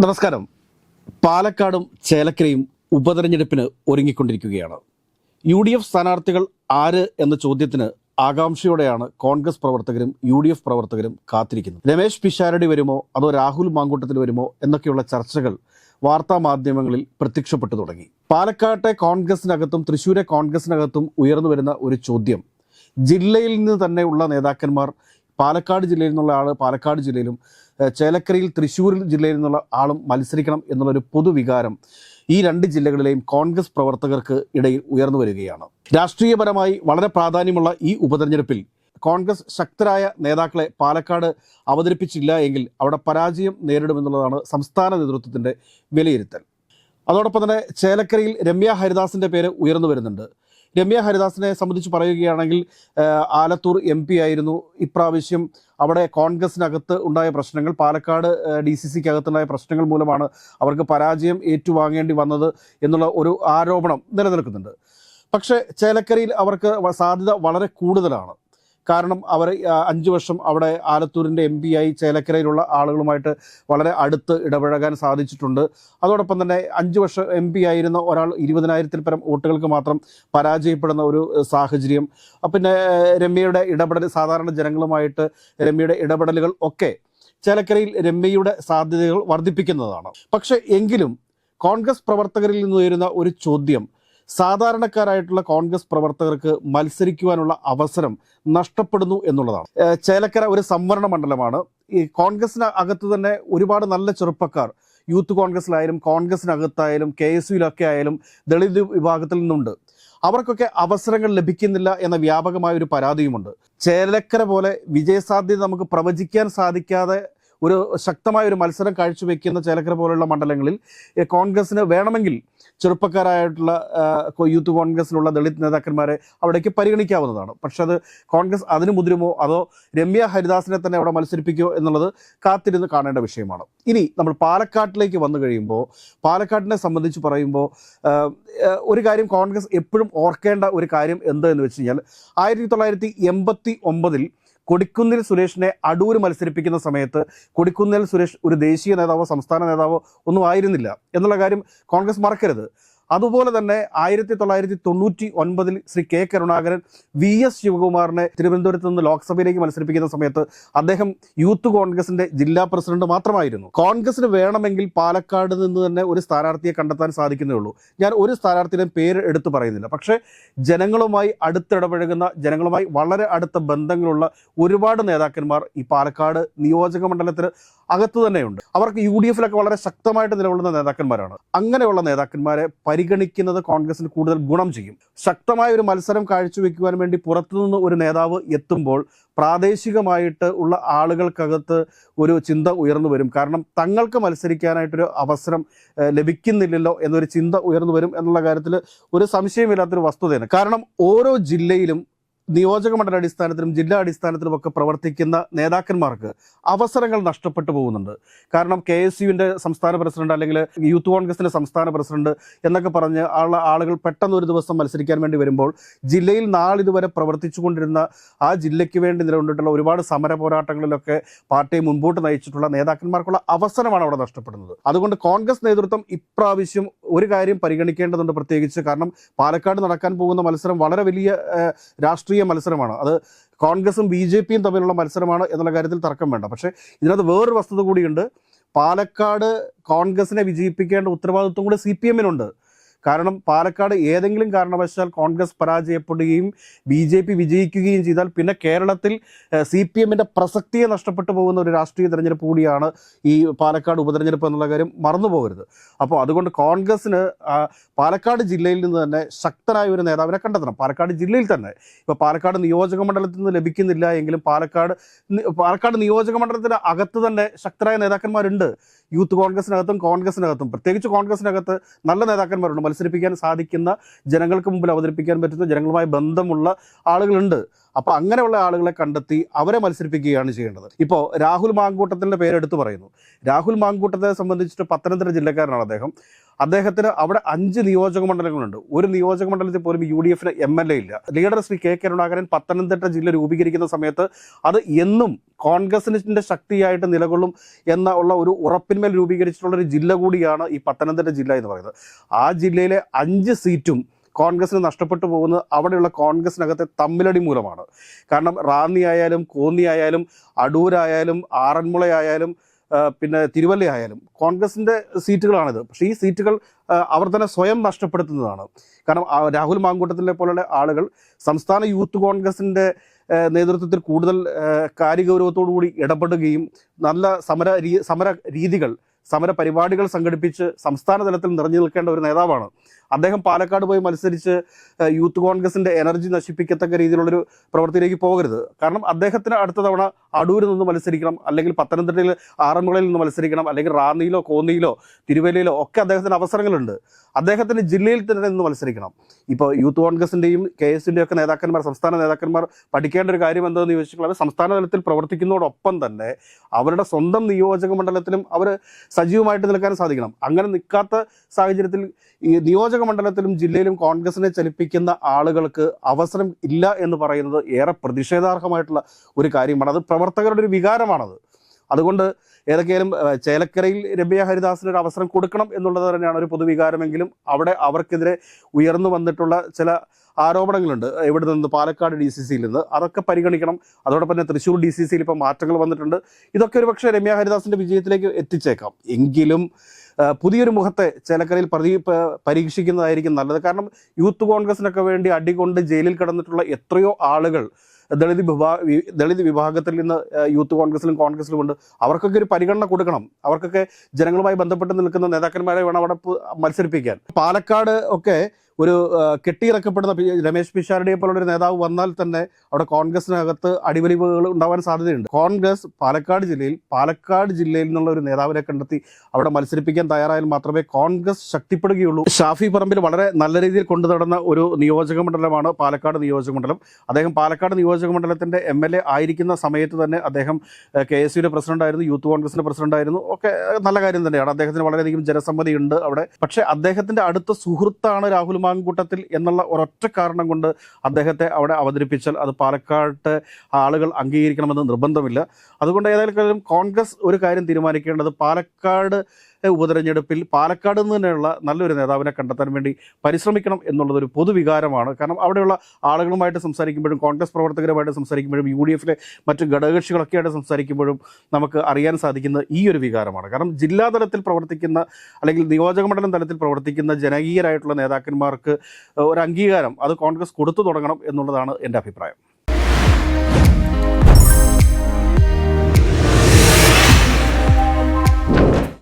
നമസ്കാരം. പാലക്കാടും ചേലക്കരയും ഉപതെരഞ്ഞെടുപ്പിന് ഒരുങ്ങിക്കൊണ്ടിരിക്കുകയാണ്. UDF സ്ഥാനാർത്ഥികൾ ആര് എന്ന ചോദ്യത്തിന് ആകാംക്ഷയോടെയാണ് കോൺഗ്രസ് പ്രവർത്തകരും UDF പ്രവർത്തകരും കാത്തിരിക്കുന്നത്. രമേശ് പിഷാരടി വരുമോ അതോ രാഹുൽ മാങ്കൂട്ടത്തിൽ വരുമോ എന്നൊക്കെയുള്ള ചർച്ചകൾ വാർത്താ മാധ്യമങ്ങളിൽ പ്രത്യക്ഷപ്പെട്ടു തുടങ്ങി. പാലക്കാട്ടെ കോൺഗ്രസിനകത്തും തൃശ്ശൂരെ കോൺഗ്രസിനകത്തും ഉയർന്നു വരുന്ന ഒരു ചോദ്യം, ജില്ലയിൽ നിന്ന് തന്നെയുള്ള നേതാക്കന്മാർ, പാലക്കാട് ജില്ലയിൽ നിന്നുള്ള ആൾ പാലക്കാട് ജില്ലയിലും ചേലക്കരയിൽ തൃശ്ശൂർ ജില്ലയിൽ നിന്നുള്ള ആളും മത്സരിക്കണം എന്നുള്ളൊരു പൊതുവികാരം ഈ രണ്ട് ജില്ലകളിലെയും കോൺഗ്രസ് പ്രവർത്തകർക്ക് ഇടയിൽ ഉയർന്നു വരികയാണ്. രാഷ്ട്രീയപരമായി വളരെ പ്രാധാന്യമുള്ള ഈ ഉപതെരഞ്ഞെടുപ്പിൽ കോൺഗ്രസ് ശക്തരായ നേതാക്കളെ പാലക്കാട് അവതരിപ്പിച്ചില്ല എങ്കിൽ അവിടെ പരാജയം നേരിടുമെന്നുള്ളതാണ് സംസ്ഥാന നേതൃത്വത്തിൻ്റെ വിലയിരുത്തൽ. അതോടൊപ്പം തന്നെ ചേലക്കരയിൽ രമ്യ ഹരിദാസിൻ്റെ പേര് ഉയർന്നു വരുന്നുണ്ട്. രമ്യ ഹരിദാസിനെ സംബന്ധിച്ച് പറയുകയാണെങ്കിൽ ആലത്തൂർ MP ആയിരുന്നു. ഇപ്രാവശ്യം അവിടെ കോൺഗ്രസിനകത്ത് ഉണ്ടായ പ്രശ്നങ്ങൾ, പാലക്കാട് DCCക്ക് അകത്തുണ്ടായ പ്രശ്നങ്ങൾ മൂലമാണ് അവർക്ക് പരാജയം ഏറ്റുവാങ്ങേണ്ടി വന്നത് എന്നുള്ള ഒരു ആരോപണം നിലനിൽക്കുന്നുണ്ട്. പക്ഷേ ചേലക്കരയിൽ അവർക്ക് സാധ്യത വളരെ കൂടുതലാണ്. കാരണം അവർ 5 വർഷം അവിടെ ആലത്തൂരിൻ്റെ MP ആയി ചേലക്കരയിലുള്ള ആളുകളുമായിട്ട് വളരെ അടുത്ത് ഇടപഴകാൻ സാധിച്ചിട്ടുണ്ട്. അതോടൊപ്പം തന്നെ 5 വർഷം MP ആയിരുന്ന ഒരാൾ 20,000-ൽ പരം വോട്ടുകൾക്ക് മാത്രം പരാജയപ്പെടുന്ന ഒരു സാഹചര്യം. പിന്നെ രമ്യയുടെ ഇടപെടൽ, സാധാരണ ജനങ്ങളുമായിട്ട് രമ്യയുടെ ഇടപെടലുകൾ ഒക്കെ ചേലക്കരയിൽ രമ്യയുടെ സാധ്യതകൾ വർദ്ധിപ്പിക്കുന്നതാണ്. പക്ഷേ എങ്കിലും കോൺഗ്രസ് പ്രവർത്തകരിൽ നിന്ന് ഉയരുന്ന ഒരു ചോദ്യം, സാധാരണക്കാരായിട്ടുള്ള കോൺഗ്രസ് പ്രവർത്തകർക്ക് മത്സരിക്കുവാനുള്ള അവസരം നഷ്ടപ്പെടുന്നു എന്നുള്ളതാണ്. ചേലക്കര ഒരു സംവരണ മണ്ഡലമാണ്. ഈ കോൺഗ്രസിന് അകത്ത് തന്നെ ഒരുപാട് നല്ല ചെറുപ്പക്കാർ യൂത്ത് കോൺഗ്രസിലായാലും കോൺഗ്രസിനകത്തായാലും KSUവിലൊക്കെ ആയാലും ദളിത് വിഭാഗത്തിൽ നിന്നുണ്ട്. അവർക്കൊക്കെ അവസരങ്ങൾ ലഭിക്കുന്നില്ല എന്ന വ്യാപകമായ ഒരു പരാതിയുമുണ്ട്. ചേലക്കര പോലെ വിജയസാധ്യത നമുക്ക് പ്രവചിക്കാൻ സാധിക്കാതെ ഒരു ശക്തമായ ഒരു മത്സരം കാഴ്ചവെക്കുന്ന ചേലക്കര പോലുള്ള മണ്ഡലങ്ങളിൽ കോൺഗ്രസിന് വേണമെങ്കിൽ ചെറുപ്പക്കാരായിട്ടുള്ള യൂത്ത് കോൺഗ്രസിലുള്ള ദളിത് നേതാക്കന്മാരെ അവിടേക്ക് പരിഗണിക്കാവുന്നതാണ്. പക്ഷെ അത് കോൺഗ്രസ് അതിന് മുതിരുമോ അതോ രമ്യ ഹരിദാസിനെ തന്നെ അവിടെ മത്സരിപ്പിക്കുമോ എന്നുള്ളത് കാത്തിരുന്ന് കാണേണ്ട വിഷയമാണ്. ഇനി നമ്മൾ പാലക്കാട്ടിലേക്ക് വന്നു കഴിയുമ്പോൾ, പാലക്കാട്ടിനെ സംബന്ധിച്ച് പറയുമ്പോൾ ഒരു കാര്യം കോൺഗ്രസ് എപ്പോഴും ഓർക്കേണ്ട ഒരു കാര്യം എന്തെന്ന് വെച്ച് കഴിഞ്ഞാൽ, 1989 കൊടിക്കുന്നിൽ സുരേഷിനെ അടൂർ മത്സരിപ്പിക്കുന്ന സമയത്ത് കൊടിക്കുന്നിൽ സുരേഷ് ഒരു ദേശീയ നേതാവോ സംസ്ഥാന നേതാവോ ഒന്നും ആയിരുന്നില്ല എന്നുള്ള കാര്യം കോൺഗ്രസ് മറക്കരുത്. അതുപോലെ തന്നെ 1999 ശ്രീ K കരുണാകരൻ VS ശിവകുമാറിനെ തിരുവനന്തപുരത്ത് നിന്ന് ലോക്സഭയിലേക്ക് മത്സരിപ്പിക്കുന്ന സമയത്ത് അദ്ദേഹം യൂത്ത് കോൺഗ്രസിന്റെ ജില്ലാ പ്രസിഡന്റ് മാത്രമായിരുന്നു. കോൺഗ്രസിന് വേണമെങ്കിൽ പാലക്കാട് നിന്ന് തന്നെ ഒരു സ്ഥാനാർത്ഥിയെ കണ്ടെത്താൻ സാധിക്കുന്നേ ഉള്ളൂ. ഞാൻ ഒരു സ്ഥാനാർത്ഥിയുടെ പേര് എടുത്തു പറയുന്നില്ല. പക്ഷേ ജനങ്ങളുമായി അടുത്തിടപഴകുന്ന, ജനങ്ങളുമായി വളരെ അടുത്ത ബന്ധങ്ങളുള്ള ഒരുപാട് നേതാക്കന്മാർ ഈ പാലക്കാട് നിയോജക മണ്ഡലത്തിന് അകത്ത് തന്നെയുണ്ട്. അവർക്ക് UDFലൊക്കെ വളരെ ശക്തമായിട്ട് നിലകൊള്ളുന്ന നേതാക്കന്മാരാണ്. അങ്ങനെയുള്ള നേതാക്കന്മാരെ പരിഗണിക്കുന്നത് കോൺഗ്രസിന് കൂടുതൽ ഗുണം ചെയ്യും. ശക്തമായ ഒരു മത്സരം കാഴ്ചവെക്കുവാൻ വേണ്ടി പുറത്തുനിന്ന് ഒരു നേതാവ് എത്തുമ്പോൾ പ്രാദേശികമായിട്ട് ഉള്ള ആളുകൾക്കകത്ത് ഒരു ചിന്ത ഉയർന്നു വരും. കാരണം തങ്ങൾക്ക് മത്സരിക്കാനായിട്ടൊരു അവസരം ലഭിക്കുന്നില്ലല്ലോ എന്നൊരു ചിന്ത ഉയർന്നു വരും എന്നുള്ള കാര്യത്തിൽ ഒരു സംശയമില്ലാത്തൊരു വസ്തുതയാണ്. കാരണം ഓരോ ജില്ലയിലും നിയോജക മണ്ഡല അടിസ്ഥാനത്തിലും ജില്ലാ അടിസ്ഥാനത്തിലും ഒക്കെ പ്രവർത്തിക്കുന്ന നേതാക്കന്മാർക്ക് അവസരങ്ങൾ നഷ്ടപ്പെട്ടു പോകുന്നുണ്ട്. കാരണം KSUവിൻ്റെ സംസ്ഥാന പ്രസിഡന്റ് അല്ലെങ്കിൽ യൂത്ത് കോൺഗ്രസിൻ്റെ സംസ്ഥാന പ്രസിഡന്റ് എന്നൊക്കെ പറഞ്ഞ് ആളുകൾ പെട്ടെന്ന് ഒരു ദിവസം മത്സരിക്കാൻ വേണ്ടി വരുമ്പോൾ ജില്ലയിൽ നാളിതുവരെ പ്രവർത്തിച്ചുകൊണ്ടിരുന്ന ആ ജില്ലയ്ക്ക് വേണ്ടി നിലകൊണ്ടിട്ടുള്ള ഒരുപാട് സമര പോരാട്ടങ്ങളിലൊക്കെ പാർട്ടിയെ മുൻപോട്ട് നയിച്ചിട്ടുള്ള നേതാക്കന്മാർക്കുള്ള അവസരമാണ് അവിടെ നഷ്ടപ്പെടുന്നത്. അതുകൊണ്ട് കോൺഗ്രസ് നേതൃത്വം ഇപ്രാവശ്യം ഒരു കാര്യം പരിഗണിക്കേണ്ടതുണ്ട് പ്രത്യേകിച്ച്. കാരണം പാലക്കാട് നടക്കാൻ പോകുന്ന മത്സരം വളരെ വലിയ രാഷ്ട്രീയ മത്സരമാണ്. അത് കോൺഗ്രസും BJPയും തമ്മിലുള്ള മത്സരമാണ് എന്നുള്ള കാര്യത്തിൽ തർക്കം വേണ്ട. പക്ഷേ ഇതിനകത്ത് വേറൊരു വസ്തുത കൂടിയുണ്ട്. പാലക്കാട് കോൺഗ്രസിനെ വിജയിപ്പിക്കേണ്ട ഉത്തരവാദിത്വം കൂടി CPMനുണ്ട്. കാരണം പാലക്കാട് ഏതെങ്കിലും കാരണവശാൽ കോൺഗ്രസ് പരാജയപ്പെടുകയും BJP വിജയിക്കുകയും ചെയ്താൽ പിന്നെ കേരളത്തിൽ CPMൻ്റെ പ്രസക്തിയെ നഷ്ടപ്പെട്ടു പോകുന്ന ഒരു രാഷ്ട്രീയ തെരഞ്ഞെടുപ്പ് കൂടിയാണ് ഈ പാലക്കാട് ഉപതെരഞ്ഞെടുപ്പ് എന്നുള്ള കാര്യം മറന്നു പോകരുത്. അപ്പോൾ അതുകൊണ്ട് കോൺഗ്രസ്സിന് പാലക്കാട് ജില്ലയിൽ നിന്ന് തന്നെ ശക്തനായ ഒരു നേതാവിനെ കണ്ടെത്തണം. പാലക്കാട് ജില്ലയിൽ തന്നെ ഇപ്പോൾ പാലക്കാട് നിയോജക മണ്ഡലത്തിൽ നിന്ന് ലഭിക്കുന്നില്ല എങ്കിലും പാലക്കാട് നിയോജക മണ്ഡലത്തിന് അകത്ത് തന്നെ ശക്തരായ നേതാക്കന്മാരുണ്ട്. യൂത്ത് കോൺഗ്രസിനകത്തും കോൺഗ്രസിനകത്തും പ്രത്യേകിച്ച് കോൺഗ്രസിനകത്ത് നല്ല നേതാക്കന്മാരുണ്ട്. മത്സരിപ്പിക്കാൻ സാധിക്കുന്ന, ജനങ്ങൾക്ക് മുമ്പിൽ അവതരിപ്പിക്കാൻ പറ്റുന്ന, ജനങ്ങളുമായി ബന്ധമുള്ള ആളുകളുണ്ട്. അപ്പോൾ അങ്ങനെയുള്ള ആളുകളെ കണ്ടെത്തി അവരെ മത്സരിപ്പിക്കുകയാണ് ചെയ്യേണ്ടത്. ഇപ്പോൾ രാഹുൽ മാങ്കൂട്ടത്തിൻ്റെ പേരെടുത്ത് പറയുന്നു. രാഹുൽ മാങ്കൂട്ടത്തെ സംബന്ധിച്ചിട്ട് പത്തനംതിട്ട ജില്ലക്കാരനാണ് അദ്ദേഹം. അദ്ദേഹത്തിന് അവിടെ 5 നിയോജക മണ്ഡലങ്ങളുണ്ട്. ഒരു നിയോജക മണ്ഡലത്തിൽ പോലും UDF MLA ഇല്ല. ലീഡർ ശ്രീ കെ കരുണാകരൻ പത്തനംതിട്ട ജില്ല രൂപീകരിക്കുന്ന സമയത്ത് അത് എന്നും കോൺഗ്രസിന്റെ ശക്തിയായിട്ട് നിലകൊള്ളും ഉള്ള ഒരു ഉറപ്പിന്മേൽ രൂപീകരിച്ചിട്ടുള്ള ഒരു ജില്ല കൂടിയാണ് ഈ പത്തനംതിട്ട ജില്ല എന്ന് പറയുന്നത്. ആ ജില്ലയിലെ 5 സീറ്റും കോൺഗ്രസിന് നഷ്ടപ്പെട്ടു പോകുന്നത് അവിടെയുള്ള കോൺഗ്രസിനകത്തെ തമ്മിലടി മൂലമാണ്. കാരണം റാന്നി ആയാലും കോന്നി ആയാലും അടൂരായാലും ആറന്മുളയായാലും പിന്നെ തിരുവല്ല ആയാലും കോൺഗ്രസിൻ്റെ സീറ്റുകളാണിത്. പക്ഷേ ഈ സീറ്റുകൾ അവർ തന്നെ സ്വയം നഷ്ടപ്പെടുത്തുന്നതാണ്. കാരണം രാഹുൽ മാങ്കൂട്ടത്തിലെ പോലുള്ള ആളുകൾ സംസ്ഥാന യൂത്ത് കോൺഗ്രസിൻ്റെ നേതൃത്വത്തിൽ കൂടുതൽ കാര്യഗൗരവത്തോടു കൂടി ഇടപെടുകയും നല്ല സമര രീതികൾ സമര പരിപാടികൾ സംഘടിപ്പിച്ച് സംസ്ഥാന തലത്തിൽ നിറഞ്ഞു നിൽക്കേണ്ട ഒരു നേതാവാണ് അദ്ദേഹം. പാലക്കാട് പോയി മത്സരിച്ച് യൂത്ത് കോൺഗ്രസിന്റെ എനർജി നശിപ്പിക്കത്തക്ക രീതിയിലുള്ളൊരു പ്രവൃത്തിയിലേക്ക് പോകരുത്. കാരണം അദ്ദേഹത്തിന് അടുത്ത തവണ അടൂരിൽ നിന്ന് മത്സരിക്കണം, അല്ലെങ്കിൽ പത്തനംതിട്ടയിൽ ആറന്മുളയിൽ നിന്ന് മത്സരിക്കണം, അല്ലെങ്കിൽ റാന്നിയിലോ കോന്നിയിലോ തിരുവല്ലയിലോ ഒക്കെ അദ്ദേഹത്തിന് അവസരങ്ങളുണ്ട്. അദ്ദേഹത്തിന് ജില്ലയിൽ തന്നെ നിന്ന് മത്സരിക്കണം. ഇപ്പോൾ യൂത്ത് കോൺഗ്രസിൻ്റെയും KS-ൻ്റെയും ഒക്കെ നേതാക്കന്മാർ, സംസ്ഥാന നേതാക്കന്മാർ പഠിക്കേണ്ട ഒരു കാര്യം എന്താണെന്ന് ചോദിച്ചാൽ അവർ സംസ്ഥാന തലത്തിൽ പ്രവർത്തിക്കുന്നതോടൊപ്പം തന്നെ അവരുടെ സ്വന്തം നിയോജക മണ്ഡലത്തിലും അവർ സജീവമായിട്ട് നിൽക്കാൻ സാധിക്കണം. അങ്ങനെ നിൽക്കാത്ത സാഹചര്യത്തിൽ ഈ നിയോജക മണ്ഡലത്തിലും ജില്ലയിലും കോൺഗ്രസിനെ ചലിപ്പിക്കുന്ന ആളുകൾക്ക് അവസരം ഇല്ല എന്ന് പറയുന്നത് ഏറെ പ്രതിഷേധാർഹമായിട്ടുള്ള ഒരു കാര്യമാണ്. അത് പ്രവർത്തകരുടെ ഒരു വികാരമാണത്. അതുകൊണ്ട് ഏതൊക്കെയാലും ചേലക്കരയിൽ രമ്യ ഹരിദാസിന് ഒരു അവസരം കൊടുക്കണം എന്നുള്ളത് തന്നെയാണ് ഒരു പൊതുവികാരമെങ്കിലും അവിടെ അവർക്കെതിരെ ഉയർന്നു വന്നിട്ടുള്ള ചില ആരോപണങ്ങളുണ്ട്. ഇവിടെ നിന്ന് പാലക്കാട് DCC-യിൽ നിന്ന് അതൊക്കെ പരിഗണിക്കണം. അതോടൊപ്പം തന്നെ തൃശ്ശൂർ DCC-യിൽ ഇപ്പോൾ മാറ്റങ്ങൾ വന്നിട്ടുണ്ട്. ഇതൊക്കെ ഒരു പക്ഷേ രമ്യ ഹരിദാസിൻ്റെ വിജയത്തിലേക്ക് എത്തിച്ചേക്കാം. എങ്കിലും പുതിയൊരു മുഖത്തെ ചേലക്കരയിൽ പരീക്ഷിക്കുന്നതായിരിക്കും നല്ലത്. കാരണം യൂത്ത് കോൺഗ്രസിനൊക്കെ വേണ്ടി അടികൊണ്ട് ജയിലിൽ കിടന്നിട്ടുള്ള എത്രയോ ആളുകൾ ദളിത് വിഭാഗത്തിൽ നിന്ന് യൂത്ത് കോൺഗ്രസിലും ഉണ്ട്. അവർക്കൊക്കെ ഒരു പരിഗണന കൊടുക്കണം. അവർക്കൊക്കെ ജനങ്ങളുമായി ബന്ധപ്പെട്ട് നിൽക്കുന്ന നേതാക്കന്മാരെ വേണം അവിടെ മത്സരിപ്പിക്കാൻ. പാലക്കാട് ഒക്കെ ഒരു കെട്ടിയിറക്കപ്പെടുന്ന രമേശ് പിഷാരടിയെ പോലുള്ളൊരു നേതാവ് വന്നാൽ തന്നെ അവിടെ കോൺഗ്രസിനകത്ത് അടിവലിവുകൾ ഉണ്ടാവാൻ സാധ്യതയുണ്ട്. കോൺഗ്രസ് പാലക്കാട് ജില്ലയിൽ നിന്നുള്ള ഒരു നേതാവിനെ കണ്ടെത്തി അവിടെ മത്സരിപ്പിക്കാൻ തയ്യാറായാൽ മാത്രമേ കോൺഗ്രസ് ശക്തിപ്പെടുകയുള്ളൂ. ഷാഫി പറമ്പിൽ വളരെ നല്ല രീതിയിൽ കൊണ്ടു നടന്ന ഒരു നിയോജക മണ്ഡലമാണ് പാലക്കാട് നിയോജക മണ്ഡലം. അദ്ദേഹം പാലക്കാട് നിയോജക മണ്ഡലത്തിൻ്റെ MLA ആയിരിക്കുന്ന സമയത്ത് തന്നെ അദ്ദേഹം KS-യുടെ പ്രസിഡന്റായിരുന്നു, യൂത്ത് കോൺഗ്രസിൻ്റെ പ്രസിഡന്റായിരുന്നു. ഒക്കെ നല്ല കാര്യം തന്നെയാണ്. അദ്ദേഹത്തിന് വളരെയധികം ജനസമ്മതി ഉണ്ട് അവിടെ. പക്ഷേ അദ്ദേഹത്തിൻ്റെ അടുത്ത സുഹൃത്താണ് രാഹുൽ മാങ്കൂട്ടത്തിൽ എന്നുള്ള ഒരൊറ്റ കാരണം കൊണ്ട് അദ്ദേഹത്തെ അവിടെ അവതരിപ്പിച്ചാൽ അത് പാലക്കാട്ട് ആളുകൾ അംഗീകരിക്കണമെന്ന് നിർബന്ധമില്ല. അതുകൊണ്ട് ഏതായാലും കോൺഗ്രസ് ഒരു കാര്യം തീരുമാനിക്കേണ്ടത് പാലക്കാട് ഉപതെരഞ്ഞെടുപ്പിൽ പാലക്കാട് നിന്ന് തന്നെയുള്ള നല്ലൊരു നേതാവിനെ കണ്ടെത്താൻ വേണ്ടി പരിശ്രമിക്കണം എന്നുള്ളതൊരു പൊതുവികാരമാണ്. കാരണം അവിടെയുള്ള ആളുകളുമായിട്ട് സംസാരിക്കുമ്പോഴും കോൺഗ്രസ് പ്രവർത്തകരുമായിട്ട് സംസാരിക്കുമ്പോഴും UDF-ലെ മറ്റ് ഘടകകക്ഷികളൊക്കെ ആയിട്ട് സംസാരിക്കുമ്പോഴും നമുക്ക് അറിയാൻ സാധിക്കുന്ന ഈ ഒരു വികാരമാണ്. കാരണം ജില്ലാതലത്തിൽ പ്രവർത്തിക്കുന്ന അല്ലെങ്കിൽ നിയോജകമണ്ഡലം തലത്തിൽ പ്രവർത്തിക്കുന്ന ജനകീയരായിട്ടുള്ള നേതാക്കന്മാർക്ക് ഒരു അംഗീകാരം അത് കോൺഗ്രസ് കൊടുത്തു തുടങ്ങണം എന്നുള്ളതാണ് എൻ്റെ അഭിപ്രായം.